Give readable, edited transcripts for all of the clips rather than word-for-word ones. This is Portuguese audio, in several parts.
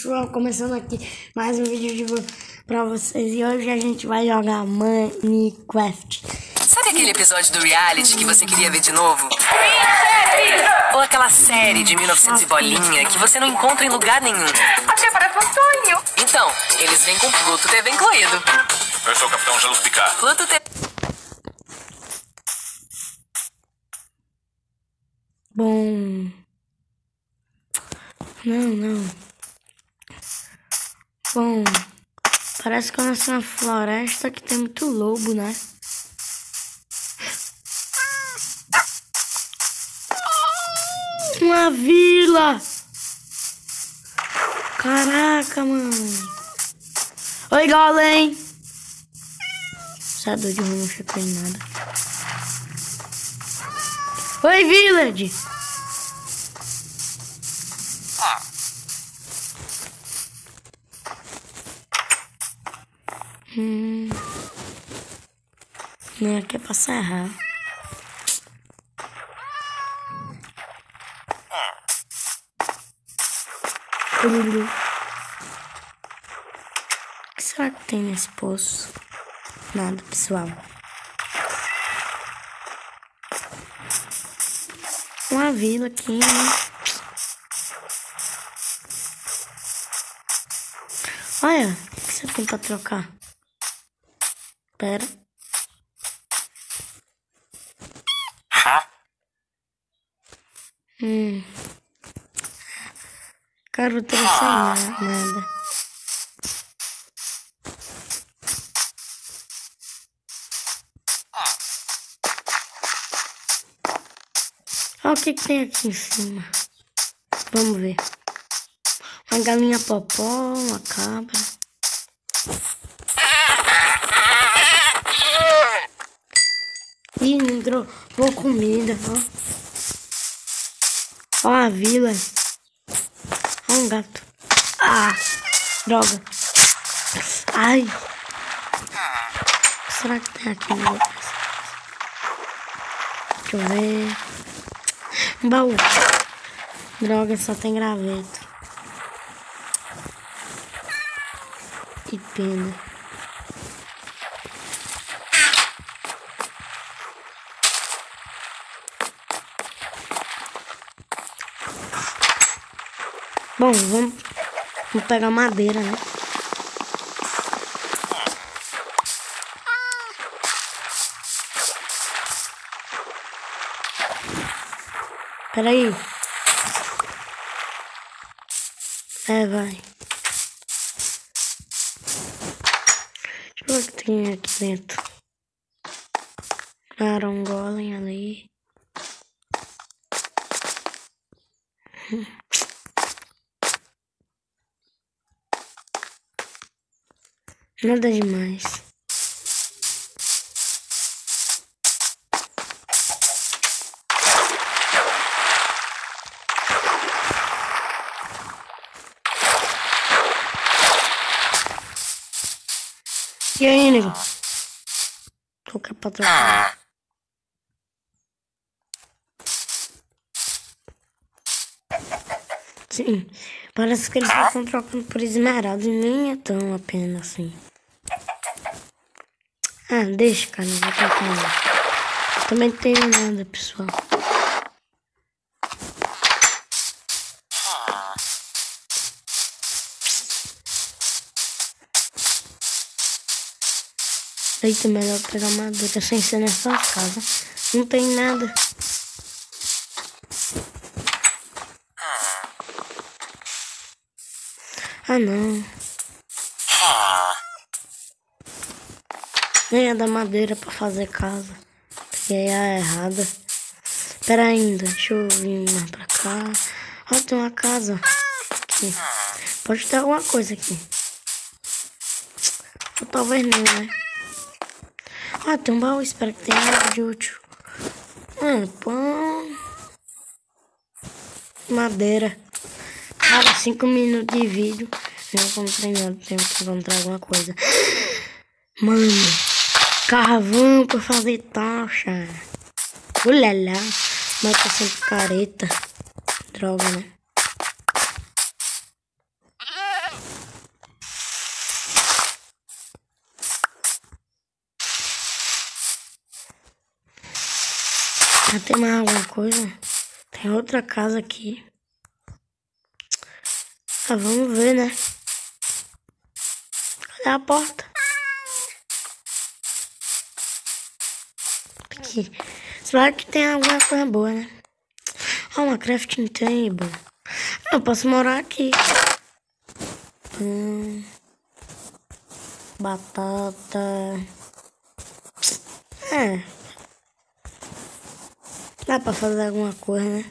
pessoal, começando aqui mais um vídeo pra vocês. E hoje a gente vai jogar Minecraft. Sabe aquele episódio do reality que você queria ver de novo? Ou aquela série de 1900 e bolinha que você não encontra em lugar nenhum? Até parece um sonho. Então, eles vêm com Pluto TV incluído. Eu sou o Capitão Gelos Picard. Pluto TV... Bom... Não. Bom... Parece que eu nasci na floresta que tem muito lobo, né? Uma vila! Caraca, mano! Oi, Golem! Você é doido, eu não cheguei em nada. Oi, Village! Não, aqui é pra serrar. O que será que tem nesse poço? Nada, pessoal. Uma vila aqui, né? Olha, o que você tem pra trocar? Pera. Cara, eu trouxe nada. Olha o que tem aqui em cima. Vamos ver. Uma galinha popó, uma cabra. Ih, não entrou comida, ó. Ó a vila. Ó um gato. Ah, droga. Ai. O que será que tem aqui? Deixa eu ver. Um baú. Droga, só tem graveto. Que pena. Bom, vamos pegar madeira, né? Peraí. Vai. Deixa eu ver o que tem aqui dentro. Era um golem ali. Nada demais. E aí, nego? Qual que é pra trocar? Sim, parece que eles estão trocando por esmeralda e nem é tão apenas assim. Ah, deixa, cara, não vou trocar não. Também não tenho nada, pessoal. Eita, melhor pegar madeira sem ser nessa casa. Não tem nada. Ah, não. Nem é da madeira pra fazer casa. Peguei a errada. Pera ainda, deixa eu vir mais pra cá. Ó, tem uma casa aqui. Pode ter alguma coisa aqui. Ou talvez não, né? Ah, tem um baú, espero que tenha algo de útil. Pão. Madeira. Cara, 5 minutos de vídeo. Não encontrei nada, tenho que encontrar alguma coisa. Mano, carvão pra fazer tocha. Ulala, mas tá sempre careta. Droga, né? tem mais alguma coisa? Tem outra casa aqui. Ah, vamos ver, né? Cadê a porta? Aqui. Espero que tenha alguma coisa boa, né? Ah, uma crafting table. Eu posso morar aqui. Batata. É. Dá pra fazer alguma coisa, né?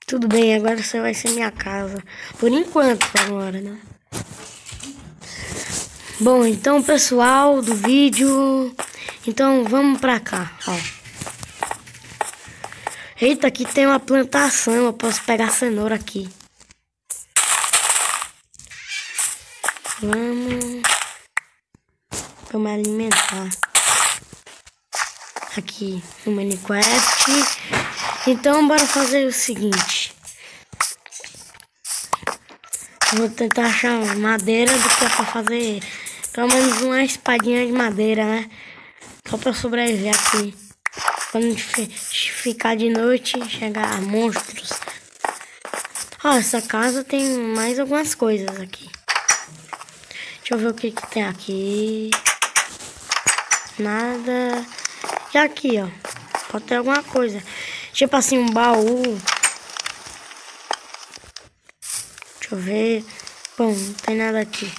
Tudo bem, agora você vai ser minha casa. Por enquanto, agora, né? Bom, então, pessoal do vídeo... Então, vamos pra cá, ó. Eita, aqui tem uma plantação. Eu posso pegar cenoura aqui. Vamos me alimentar. Aqui no Minecraft. Então, bora fazer o seguinte. Vou tentar achar madeira do que é pra fazer pelo menos uma espadinha de madeira, né? Só pra sobreviver aqui. Quando ficar de noite, chegar monstros. Ó, essa casa tem mais algumas coisas aqui. Deixa eu ver o que tem aqui. Nada. E aqui, ó. Pode ter alguma coisa. Tipo assim, um baú. Deixa eu ver. Bom, não tem nada aqui.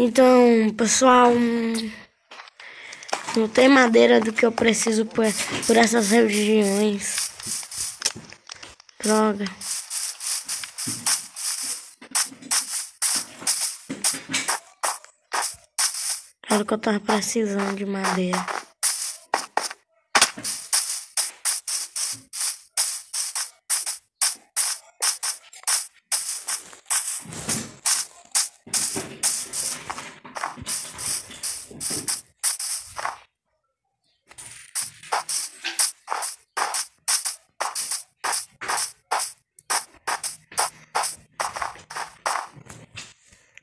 Então, pessoal, não tem madeira do que eu preciso por essas regiões. Droga. Era o que eu tava precisando de madeira.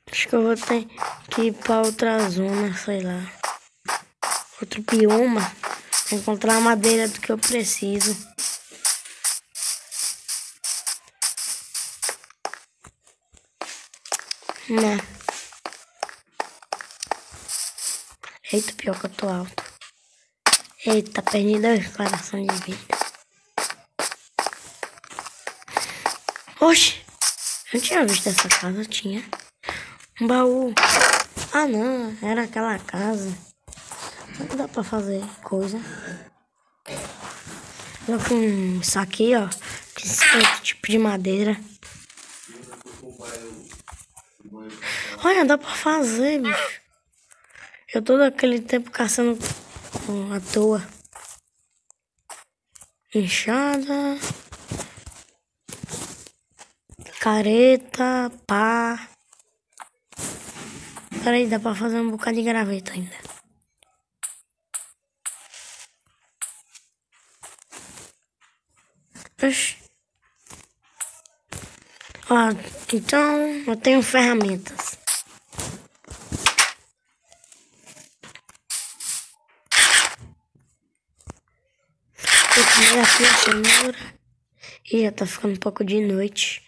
Acho que eu vou ter que ir pra outra zona, sei lá. Outro bioma. Pra encontrar a madeira do que eu preciso. Né? Eita, pior que eu tô alto. Eita, perdi 2 coração de vida. Oxi! Eu não tinha visto essa casa, tinha. Um baú. Ah, não. Era aquela casa. Não dá pra fazer coisa. Olha com isso aqui, ó. Esse outro tipo de madeira. Olha, dá pra fazer, bicho. Eu todo aquele tempo caçando à toa. Enxada. Careta. Pá. Peraí, dá pra fazer um bocado de graveta ainda. Oxi. Ó, então eu tenho ferramentas. Vou comer aqui a cenoura. E já tá ficando um pouco de noite.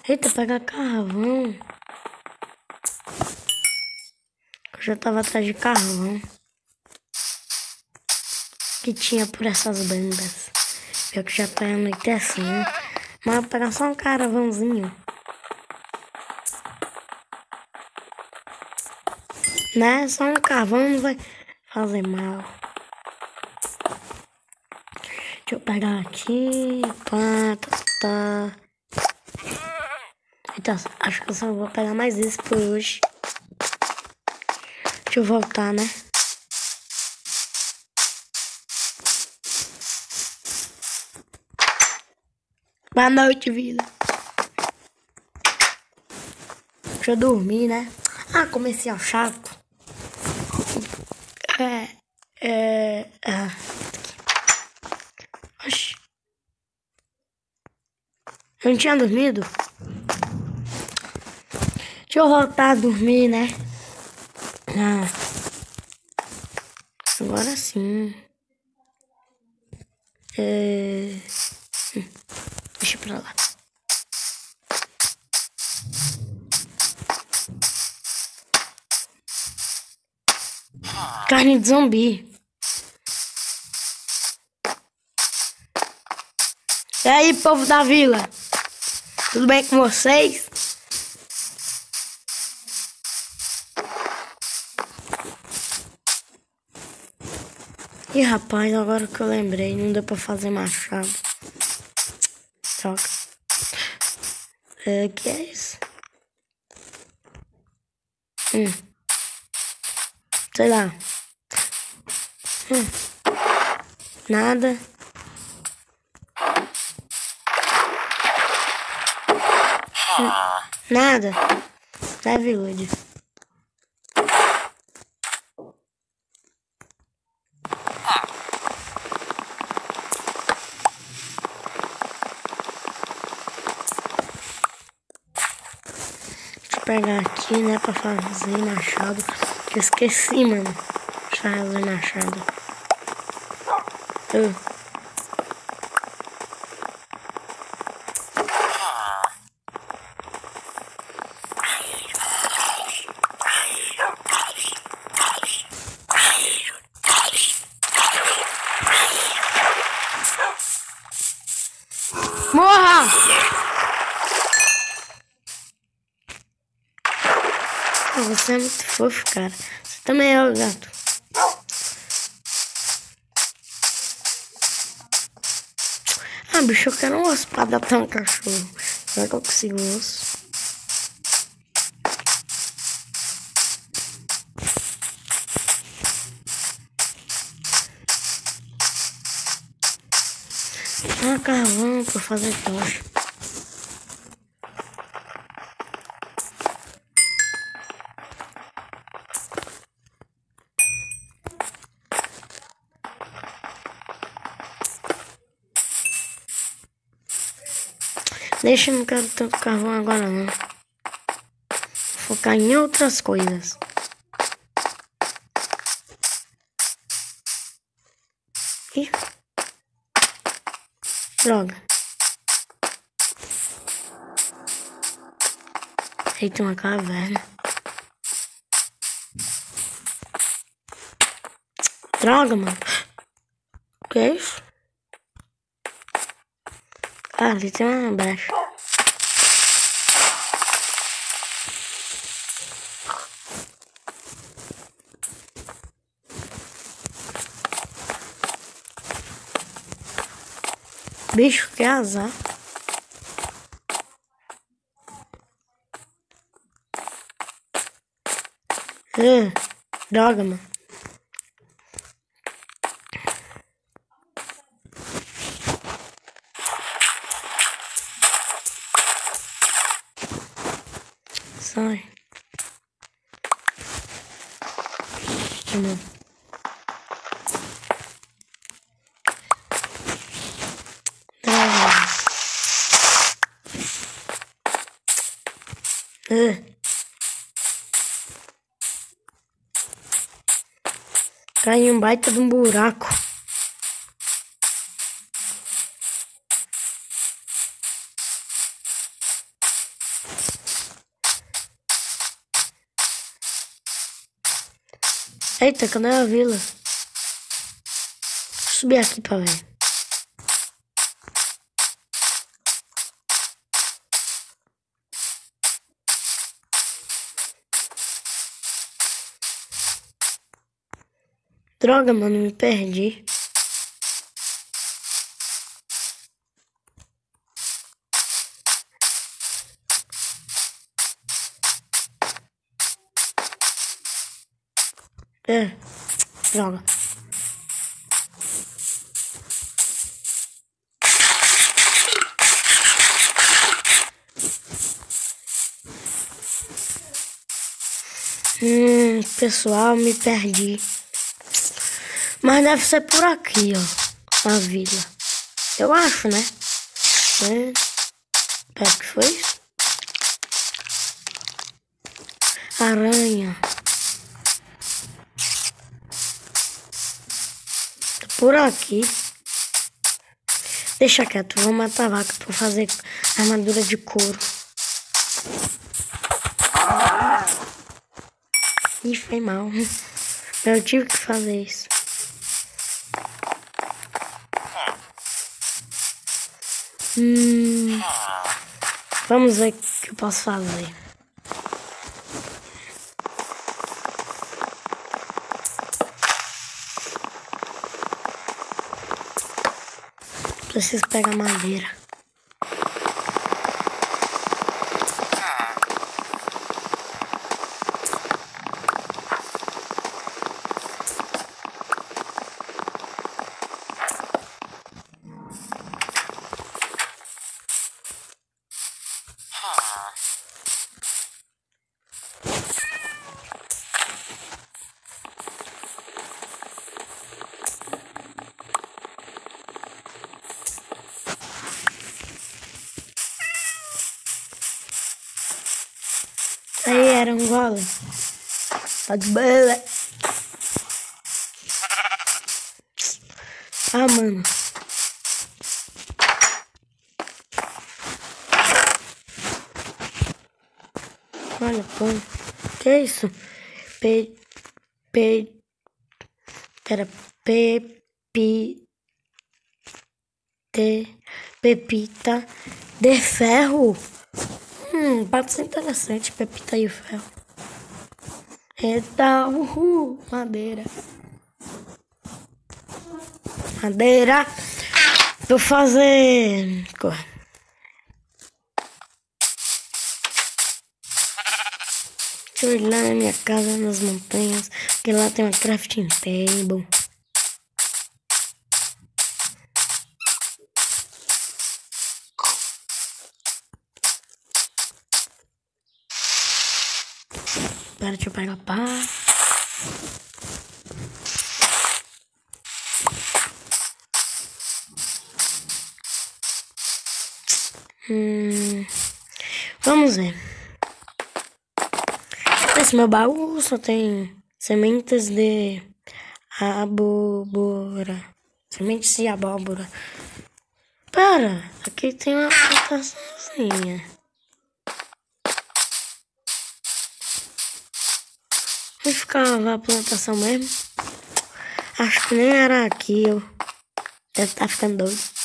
Eita, pega carvão. Eu já tava atrás de carvão. Que tinha por essas bandas. Pior que já tá anoitecendo. Mas eu vou pegar só um carvãozinho. Né? Só um carvão não vai fazer mal. Deixa eu pegar aqui. Pá, tá. Então, acho que eu só vou pegar mais esse por hoje. Deixa eu voltar, né? Boa noite, vida. Deixa eu dormir, né? Ah, comercial chato. Eu não tinha dormido? Deixa eu voltar a dormir, né? Agora sim. Deixa pra lá. Carne de zumbi. E aí, povo da vila? Tudo bem com vocês? Ih, rapaz, agora que eu lembrei, não deu pra fazer machado. Troca. Que é isso? Sei lá. Nada. Nada. Leve hoje. Deixa eu pegar aqui, né, pra fazer machado. Que eu esqueci, mano. De fazer machado. Morra! Você é muito fofo, cara. Você também é o gato. Ah, bicho, eu quero um osso pra dar até um cachorro. Será que eu consigo um osso? Carvão pra fazer tocha. Deixa, eu não quero tanto carvão agora não. Vou focar em outras coisas. Ih. Droga. Aí tem uma caverna. Droga, mano. O que é isso? Ah, ali tem uma brecha. Bicho, que azar. Droga, mano. Sai. Não. Cai em um baita de um buraco. Eita, cadê a vila? Vou subir aqui pra ver. Droga, mano, me perdi. Droga. Pessoal, me perdi. Mas deve ser por aqui, ó. A vila. Eu acho, né? Espera, que foi isso? Aranha. Tá por aqui. Deixa quieto, vou matar a vaca pra fazer armadura de couro. Ih, foi mal. Eu tive que fazer isso. Vamos ver o que eu posso fazer. Preciso pegar madeira. Aí era um golem. Tá de boa. Ah, mano. Olha, pô. Que é isso? Pera. Pepita de ferro. Pode ser interessante, pepita e ferro. Eita, madeira. Madeira. Vou fazer... Deixa eu ir lá na minha casa, nas montanhas, porque lá tem uma crafting table. Espera, deixa eu pegar pá. Vamos ver. Esse meu baú só tem sementes de abóbora. Sementes de abóbora. Para, aqui tem uma plantaçãozinha. Vou ficar na plantação mesmo. Acho que nem era aqui, eu. Deve estar ficando doido.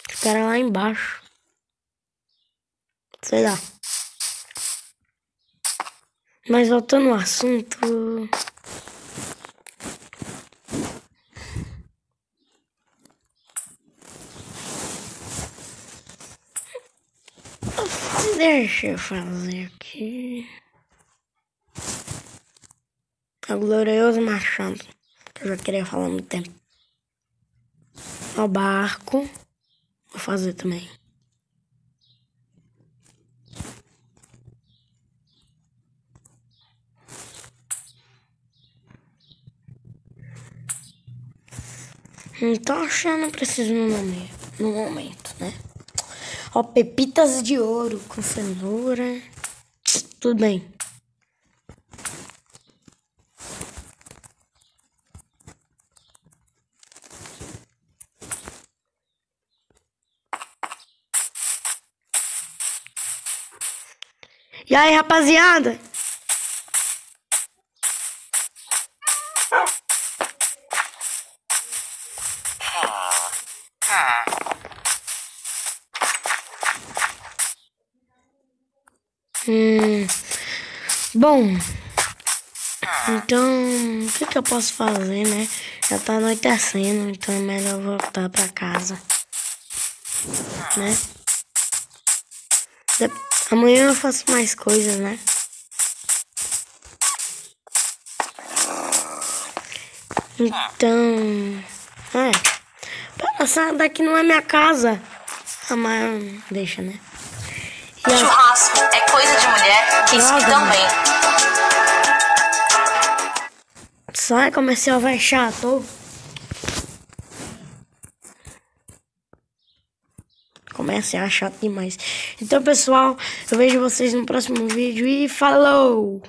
Ficaram lá embaixo. Sei lá. Mas voltando ao assunto... Deixa eu fazer aqui... O glorioso machado. Que eu já queria falar há muito tempo. O barco. Vou fazer também. Então acho que eu não preciso no momento, né? Ó, pepitas de ouro com cenoura. Tudo bem. E aí, rapaziada? Bom, então, o que eu posso fazer, né? Já tá anoitecendo, então é melhor voltar pra casa, né? Amanhã eu faço mais coisas, né? Então, essa daqui não é minha casa. Mas deixa, né? Churrasco é coisa de mulher, isso também. Sai, comercial vai chato. comercial chato demais. Então, pessoal, eu vejo vocês no próximo vídeo e falou!